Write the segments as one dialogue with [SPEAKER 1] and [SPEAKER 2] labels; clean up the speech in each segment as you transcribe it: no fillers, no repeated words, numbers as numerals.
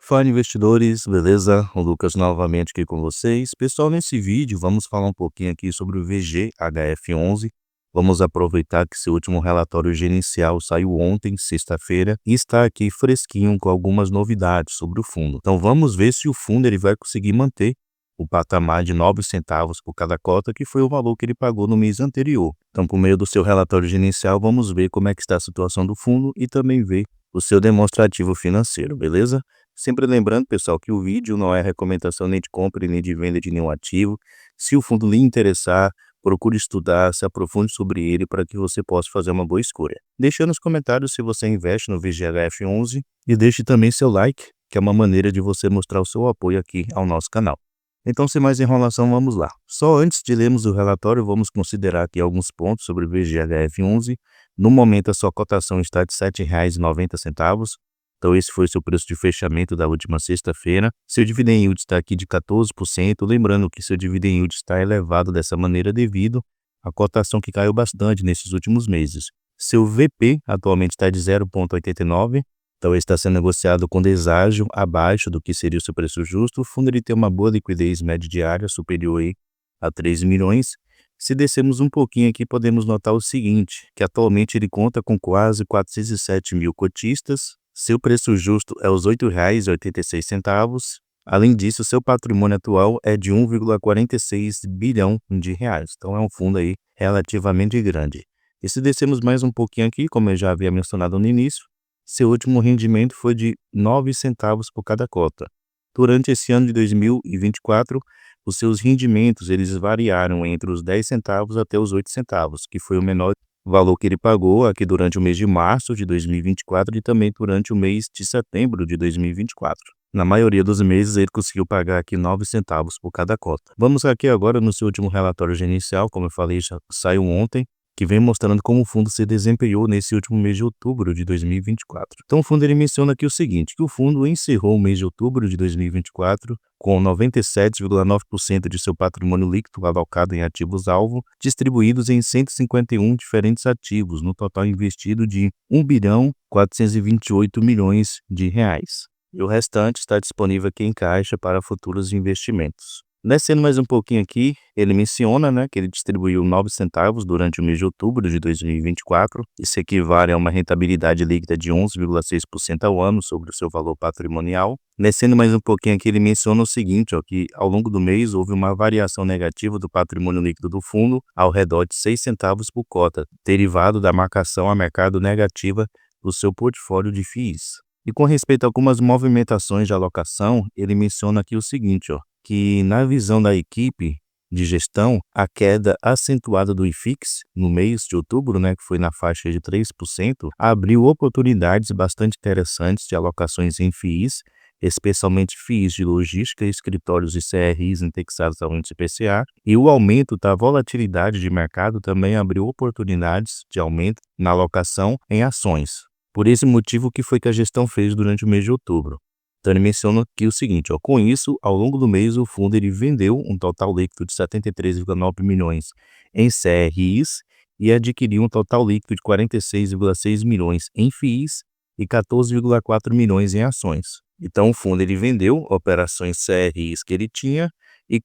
[SPEAKER 1] Fala investidores, beleza? O Lucas novamente aqui com vocês. Pessoal, nesse vídeo vamos falar um pouquinho aqui sobre o VGHF11. Vamos aproveitar que seu último relatório gerencial saiu ontem, sexta-feira, e está aqui fresquinho com algumas novidades sobre o fundo. Então vamos ver se o fundo ele vai conseguir manter o patamar de 9 centavos por cada cota, que foi o valor que ele pagou no mês anterior. Então, por meio do seu relatório gerencial, vamos ver como é que está a situação do fundo e também ver o seu demonstrativo financeiro, beleza? Sempre lembrando, pessoal, que o vídeo não é recomendação nem de compra e nem de venda de nenhum ativo. Se o fundo lhe interessar, procure estudar, se aprofunde sobre ele para que você possa fazer uma boa escolha. Deixe nos comentários se você investe no VGHF11 e deixe também seu like, que é uma maneira de você mostrar o seu apoio aqui ao nosso canal. Então, sem mais enrolação, vamos lá. Só antes de lermos o relatório, vamos considerar aqui alguns pontos sobre o VGHF11. No momento, a sua cotação está de R$ 7,90. Então, esse foi o seu preço de fechamento da última sexta-feira. Seu dividend yield está aqui de 14%. Lembrando que seu dividend yield está elevado dessa maneira devido à cotação que caiu bastante nesses últimos meses. Seu VP atualmente está de 0,89. Então, ele está sendo negociado com deságio abaixo do que seria o seu preço justo. O fundo ele tem uma boa liquidez média diária, superior aí a 3 milhões. Se descermos um pouquinho aqui, podemos notar o seguinte, que atualmente ele conta com quase 407 mil cotistas. Seu preço justo é os R$ 8,86. Além disso, seu patrimônio atual é de 1,46 bilhão de reais. Então, é um fundo aí relativamente grande. E se descermos mais um pouquinho aqui, como eu já havia mencionado no início, seu último rendimento foi de 9 centavos por cada cota. Durante esse ano de 2024, os seus rendimentos eles variaram entre os 10 centavos até os 8 centavos, que foi o menor valor que ele pagou aqui durante o mês de março de 2024 e também durante o mês de setembro de 2024. Na maioria dos meses, ele conseguiu pagar aqui 9 centavos por cada cota. Vamos aqui agora no seu último relatório gerencial, como eu falei, já saiu ontem, que vem mostrando como o fundo se desempenhou nesse último mês de outubro de 2024. Então, o fundo ele menciona aqui o seguinte, que o fundo encerrou o mês de outubro de 2024 com 97,9% de seu patrimônio líquido alocado em ativos-alvo, distribuídos em 151 diferentes ativos, no total investido de R$ 1,428 bilhões. E o restante está disponível aqui em caixa para futuros investimentos. Descendo mais um pouquinho aqui, ele menciona que ele distribuiu 9 centavos durante o mês de outubro de 2024. Isso equivale a uma rentabilidade líquida de 11,6% ao ano sobre o seu valor patrimonial. Descendo mais um pouquinho aqui, ele menciona o seguinte, que ao longo do mês houve uma variação negativa do patrimônio líquido do fundo ao redor de 6 centavos por cota, derivado da marcação a mercado negativa do seu portfólio de FIIs. E com respeito a algumas movimentações de alocação, ele menciona aqui o seguinte, que na visão da equipe de gestão, a queda acentuada do IFIX no mês de outubro, que foi na faixa de 3%, abriu oportunidades bastante interessantes de alocações em FIIs, especialmente FIIs de logística, escritórios e CRIs indexados ao índice IPCA, e o aumento da volatilidade de mercado também abriu oportunidades de aumento na alocação em ações. Por esse motivo, o que foi que a gestão fez durante o mês de outubro? Então, ele menciona aqui o seguinte, com isso, ao longo do mês, o fundo ele vendeu um total líquido de 73,9 milhões em CRIs e adquiriu um total líquido de 46,6 milhões em FIIs e 14,4 milhões em ações. Então, o fundo ele vendeu operações CRIs que ele tinha e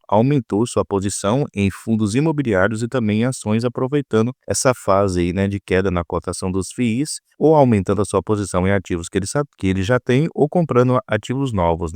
[SPEAKER 1] aumentou sua posição em fundos imobiliários e também em ações, aproveitando essa fase aí, de queda na cotação dos FIIs, ou aumentando a sua posição em ativos que ele já tem, ou comprando ativos novos,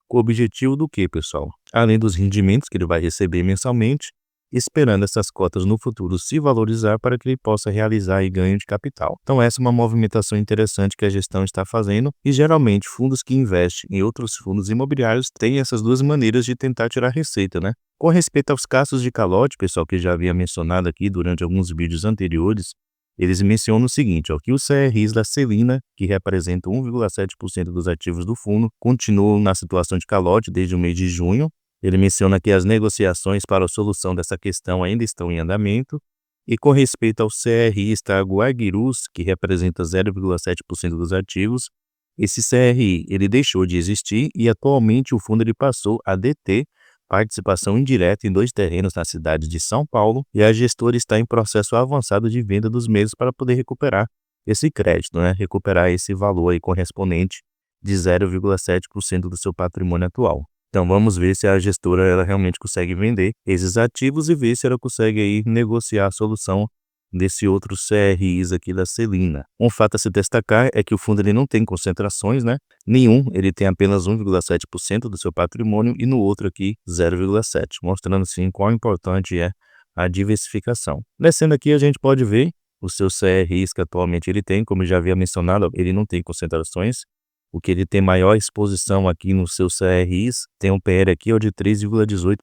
[SPEAKER 1] com o objetivo do quê, pessoal? Além dos rendimentos que ele vai receber mensalmente, esperando essas cotas no futuro se valorizar para que ele possa realizar aí ganho de capital. Então essa é uma movimentação interessante que a gestão está fazendo e geralmente fundos que investem em outros fundos imobiliários têm essas duas maneiras de tentar tirar receita, Com respeito aos casos de calote, pessoal, que já havia mencionado aqui durante alguns vídeos anteriores, eles mencionam o seguinte, que os CRIs da Celina, que representam 1,7% dos ativos do fundo, continuam na situação de calote desde o mês de junho. Ele menciona que as negociações para a solução dessa questão ainda estão em andamento. E com respeito ao CRI está Guairus, que representa 0,7% dos ativos. Esse CRI ele deixou de existir e atualmente o fundo ele passou a deter participação indireta em 2 terrenos na cidade de São Paulo e a gestora está em processo avançado de venda dos mesmos para poder recuperar esse crédito, recuperar esse valor aí correspondente de 0,7% do seu patrimônio atual. Então vamos ver se a gestora ela realmente consegue vender esses ativos e ver se ela consegue aí negociar a solução desse outro CRIs aqui da Celina. Um fato a se destacar é que o fundo ele não tem concentrações, né? Nenhum, ele tem apenas 1,7% do seu patrimônio e no outro aqui 0,7%, mostrando assim quão importante é a diversificação. Descendo aqui a gente pode ver os seus CRIs que atualmente ele tem, como já havia mencionado, ele não tem concentrações. O que ele tem maior exposição aqui nos seus CRIs tem um PR aqui ó, de 3,18%.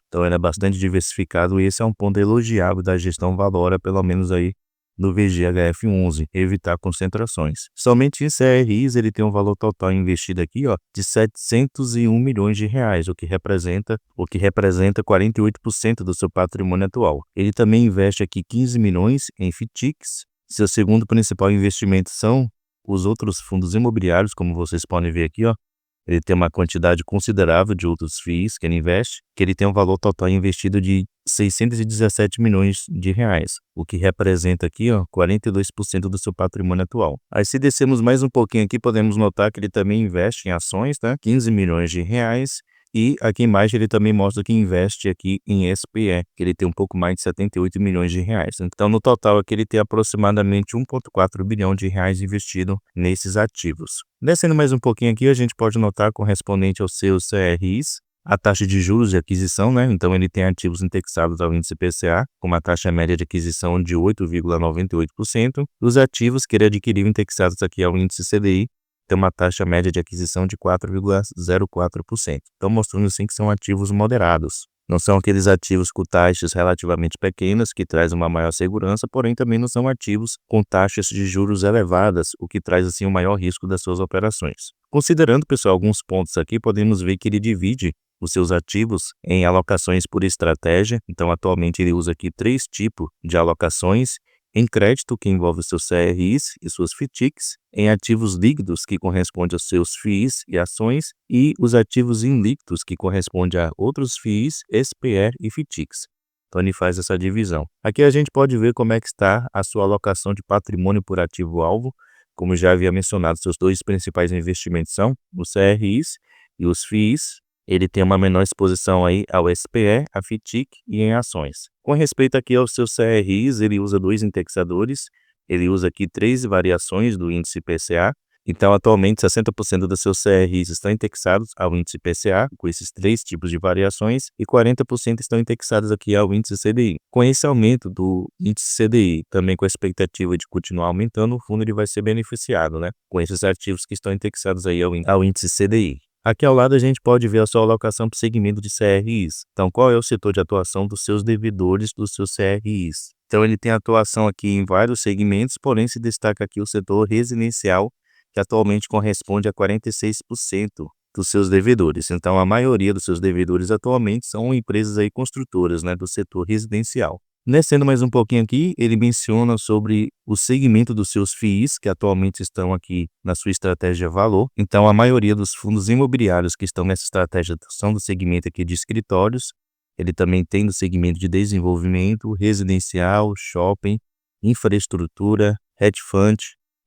[SPEAKER 1] Então ele é bastante diversificado e esse é um ponto elogiável da gestão Valora, pelo menos aí no VGHF11, evitar concentrações. Somente em CRIs ele tem um valor total investido aqui ó, de 701 milhões de reais, o que representa 48% do seu patrimônio atual. Ele também investe aqui 15 milhões em FITICs. Seu segundo principal investimento são os outros fundos imobiliários, como vocês podem ver aqui, ó, ele tem uma quantidade considerável de outros FIIs que ele investe, que ele tem um valor total investido de 617 milhões de reais, o que representa aqui, ó, 42% do seu patrimônio atual. Aí se descermos mais um pouquinho aqui, podemos notar que ele também investe em ações, né, 15 milhões de reais. E aqui embaixo ele também mostra que investe aqui em SPE, que ele tem um pouco mais de 78 milhões de reais. Então, no total aqui ele tem aproximadamente 1,4 bilhão de reais investido nesses ativos. Descendo mais um pouquinho aqui, a gente pode notar correspondente aos seus CRIs, a taxa de juros de aquisição, né? Então ele tem ativos indexados ao índice IPCA, com uma taxa média de aquisição de 8,98%. Os ativos que ele adquiriu indexados aqui ao índice CDI, tem uma taxa média de aquisição de 4,04%. Então, mostrando assim que são ativos moderados. Não são aqueles ativos com taxas relativamente pequenas, que traz uma maior segurança, porém também não são ativos com taxas de juros elevadas, o que traz assim o maior risco das suas operações. Considerando, pessoal, alguns pontos aqui, podemos ver que ele divide os seus ativos em alocações por estratégia. Então, atualmente ele usa aqui 3 tipos de alocações: em crédito, que envolve os seus CRIs e suas FITICs, em ativos líquidos, que corresponde aos seus FIIs e ações, e os ativos ilíquidos, que corresponde a outros FIIs, SPE e FITICs. Então, ele faz essa divisão. Aqui a gente pode ver como é que está a sua alocação de patrimônio por ativo-alvo. Como já havia mencionado, seus 2 principais investimentos são os CRIs e os FIIs. Ele tem uma menor exposição aí ao SPE, a FITIC e em ações. Com respeito aqui aos seus CRIs, ele usa 2 indexadores, ele usa aqui 3 variações do índice IPCA. Então, atualmente, 60% dos seus CRIs estão indexados ao índice IPCA, com esses 3 tipos de variações, e 40% estão indexados aqui ao índice CDI. Com esse aumento do índice CDI, também com a expectativa de continuar aumentando, o fundo ele vai ser beneficiado, né, com esses ativos que estão indexados aí ao índice CDI. Aqui ao lado a gente pode ver a sua alocação por segmento de CRIs. Então, qual é o setor de atuação dos seus devedores dos seus CRIs? Então, ele tem atuação aqui em vários segmentos, porém se destaca aqui o setor residencial, que atualmente corresponde a 46% dos seus devedores. Então, a maioria dos seus devedores atualmente são empresas aí construtoras, né, do setor residencial. Descendo mais um pouquinho aqui, ele menciona sobre o segmento dos seus FIIs, que atualmente estão aqui na sua estratégia valor. Então, a maioria dos fundos imobiliários que estão nessa estratégia são do segmento aqui de escritórios. Ele também tem do segmento de desenvolvimento, residencial, shopping, infraestrutura, hedge fund,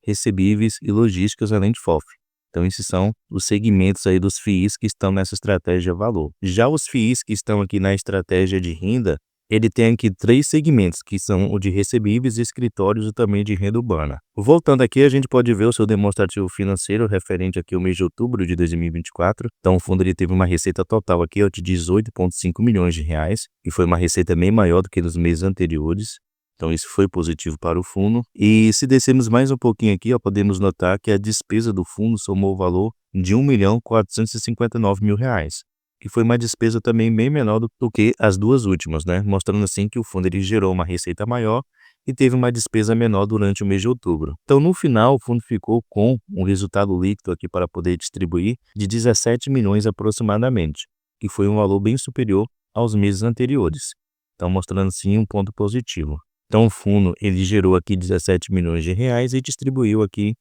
[SPEAKER 1] recebíveis e logísticas, além de FOF. Então, esses são os segmentos aí dos FIIs que estão nessa estratégia valor. Já os FIIs que estão aqui na estratégia de renda, ele tem aqui 3 segmentos, que são o de recebíveis, escritórios e também de renda urbana. Voltando aqui, a gente pode ver o seu demonstrativo financeiro referente aqui ao mês de outubro de 2024. Então, o fundo ele teve uma receita total aqui ó, de 18,5 milhões de reais, e foi uma receita bem maior do que nos meses anteriores. Então, isso foi positivo para o fundo. E se descermos mais um pouquinho aqui, ó, podemos notar que a despesa do fundo somou o valor de R$ 1.459.000. Que foi uma despesa também bem menor do que as 2 últimas, né? Mostrando assim que o fundo ele gerou uma receita maior e teve uma despesa menor durante o mês de outubro. Então, no final, o fundo ficou com um resultado líquido aqui para poder distribuir de 17 milhões aproximadamente, que foi um valor bem superior aos meses anteriores. Então, mostrando sim um ponto positivo. Então, o fundo ele gerou aqui 17 milhões de reais e distribuiu aqui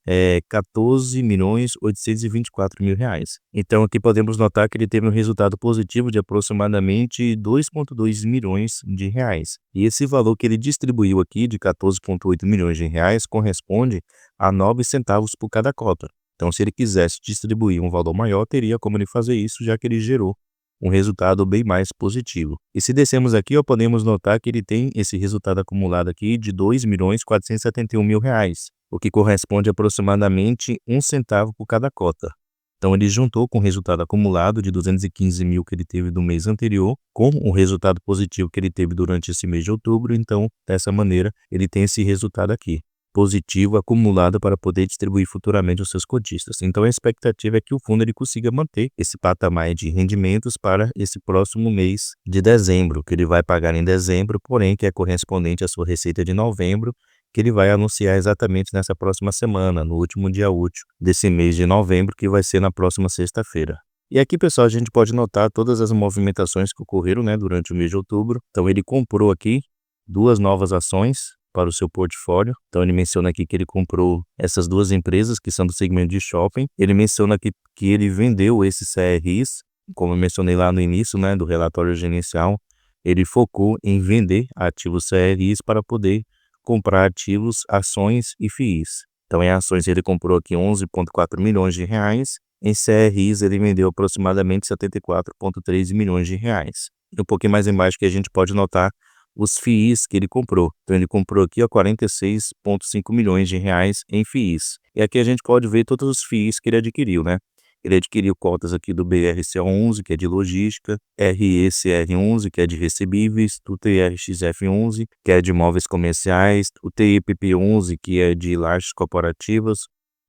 [SPEAKER 1] 14.824.000 reais. Então, aqui podemos notar que ele teve um resultado positivo de aproximadamente 2,2 milhões de reais. E esse valor que ele distribuiu aqui de 14,8 milhões de reais corresponde a 9 centavos por cada cota. Então, se ele quisesse distribuir um valor maior, teria como ele fazer isso, já que ele gerou um resultado bem mais positivo. E se descermos aqui, ó, podemos notar que ele tem esse resultado acumulado aqui de R$ 2.471.000, o que corresponde a aproximadamente 1 centavo por cada cota. Então, ele juntou com o resultado acumulado de 215 mil que ele teve do mês anterior, com o resultado positivo que ele teve durante esse mês de outubro. Então, dessa maneira, ele tem esse resultado aqui, positivo acumulado para poder distribuir futuramente aos seus cotistas. Então, a expectativa é que o fundo ele consiga manter esse patamar de rendimentos para esse próximo mês de dezembro, que ele vai pagar em dezembro, porém que é correspondente à sua receita de novembro, que ele vai anunciar exatamente nessa próxima semana, no último dia útil desse mês de novembro, que vai ser na próxima sexta-feira. E aqui, pessoal, a gente pode notar todas as movimentações que ocorreram, né, durante o mês de outubro. Então, ele comprou aqui 2 novas ações para o seu portfólio. Então, ele menciona aqui que ele comprou essas 2 empresas que são do segmento de shopping. Ele menciona aqui que ele vendeu esses CRIs, como eu mencionei lá no início, né, do relatório gerencial. Ele focou em vender ativos CRIs para poder comprar ativos, ações e FIIs. Então, em ações ele comprou aqui 11,4 milhões de reais, em CRIs ele vendeu aproximadamente 74,3 milhões de reais. E um pouquinho mais embaixo que a gente pode notar os FIIs que ele comprou. Então, ele comprou aqui 46,5 milhões de reais em FIIs. E aqui a gente pode ver todos os FIIs que ele adquiriu, né? Ele adquiriu cotas aqui do BRCA11, que é de logística, RECR11, que é de recebíveis, o TRXF11, que é de imóveis comerciais, o TIPP11, que é de lajes corporativas.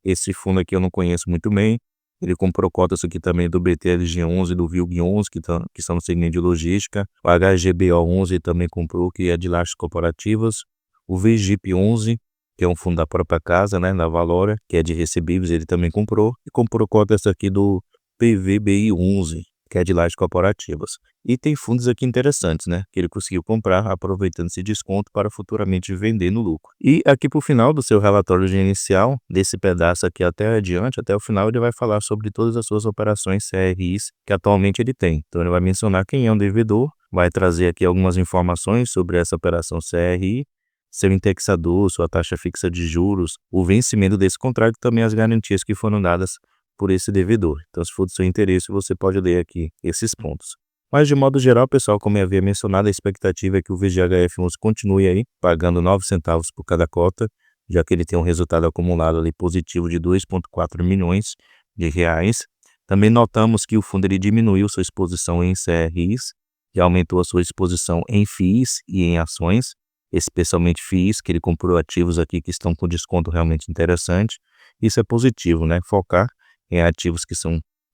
[SPEAKER 1] Esse fundo aqui eu não conheço muito bem. Ele comprou cotas aqui também do BTLG11 e do VILG11, que são no segmento de logística. O HGBO11 ele também comprou, que é de lajes corporativas. O VGIP11, que é um fundo da própria casa, né, da Valora, que é de recebíveis, ele também comprou. E comprou cotas aqui do PVBI11, que é de lajes corporativas. E tem fundos aqui interessantes, né, que ele conseguiu comprar, aproveitando esse desconto para futuramente vender no lucro. E aqui para o final do seu relatório inicial, desse pedaço aqui até adiante, até o final, ele vai falar sobre todas as suas operações CRIs que atualmente ele tem. Então ele vai mencionar quem é um devedor, vai trazer aqui algumas informações sobre essa operação CRI, seu indexador, sua taxa fixa de juros, o vencimento desse contrato e também as garantias que foram dadas por esse devedor. Então, se for do seu interesse, você pode ler aqui esses pontos. Mas, de modo geral, pessoal, como eu havia mencionado, a expectativa é que o VGHF11 continue aí, pagando 9 centavos por cada cota, já que ele tem um resultado acumulado ali positivo de 2,4 milhões de reais. Também notamos que o fundo ele diminuiu sua exposição em CRIs e aumentou a sua exposição em FIIs e em ações, especialmente FIIs, que ele comprou ativos aqui que estão com desconto realmente interessante. Isso é positivo, né? Focar em ativos que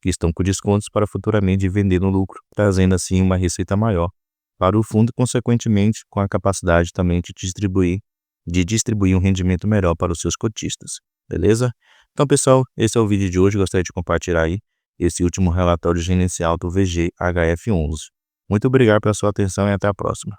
[SPEAKER 1] estão com descontos para futuramente vender no lucro, trazendo assim uma receita maior para o fundo e, consequentemente, com a capacidade também de distribuir um rendimento melhor para os seus cotistas, beleza? Então, pessoal, esse é o vídeo de hoje. Gostaria de compartilhar aí esse último relatório gerencial do VGHF11. Muito obrigado pela sua atenção e até a próxima.